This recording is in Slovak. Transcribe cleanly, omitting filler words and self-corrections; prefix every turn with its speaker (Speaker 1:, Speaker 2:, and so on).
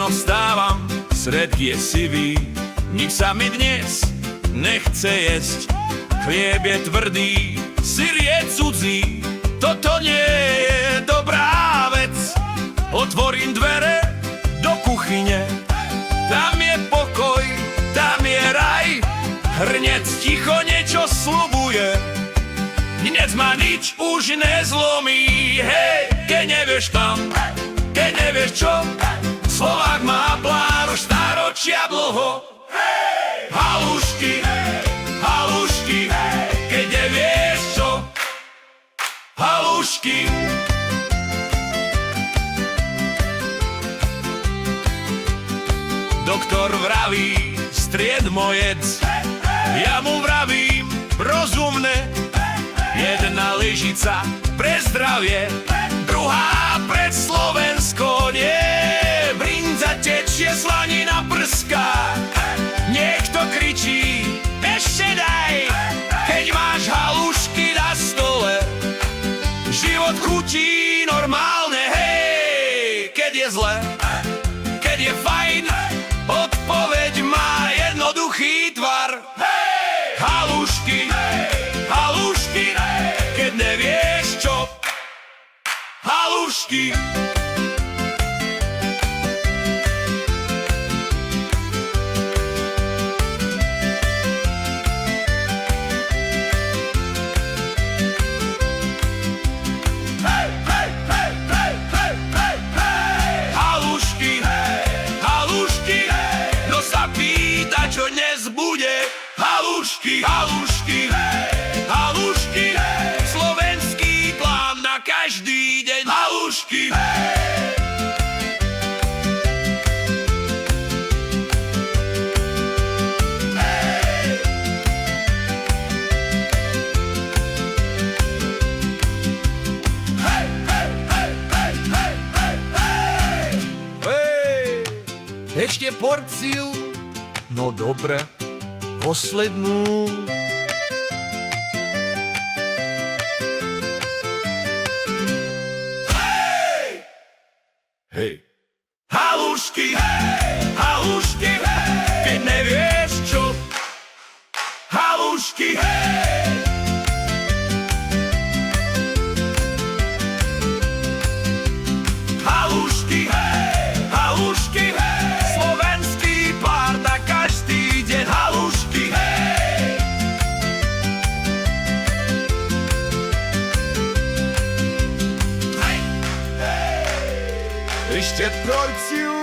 Speaker 1: Ráno vstávam, svet je sivý, nik sa mi dnes nechce jesť. Chlieb je tvrdý, syr je cudzí, toto nie je dobrá vec. Otvorím dvere do kuchyne, tam je pokoj, tam je raj. Hrnec ticho niečo sľubuje, dnes ma nič už nezlomí. Hej, keď nevieš tam, keď nevieš čo, Slovák má plán už stáročia dlho. Halušky, halušky, keď nevieš čo, halušky. Doktor vraví, stried mojedz, ja mu vravím, rozumne. Jedna lyžica pre zdravie, druhá pred Slovensko nie. Brinza tečie, slanina prská, niekto kričí, ešte daj. Keď máš halušky na stole, život chutí normálne. Hej, keď je zle, keď je fajn, odpoveď má jednoduchý tvar. Halušky, halušky, keď nevieš čo, halušky. Halušky, halušky, kto sa pýta, čo dnes bude. Halušky, halušky, halušky, slovenský plán na každý deň. Halušky. Ešte porciu? No dobre, poslednú. Hej! Halušky, halušky, keď nevieš čo, halušky. Halušky, halušky, slovenský pár na každý deň. Halušky. Ešte porciu.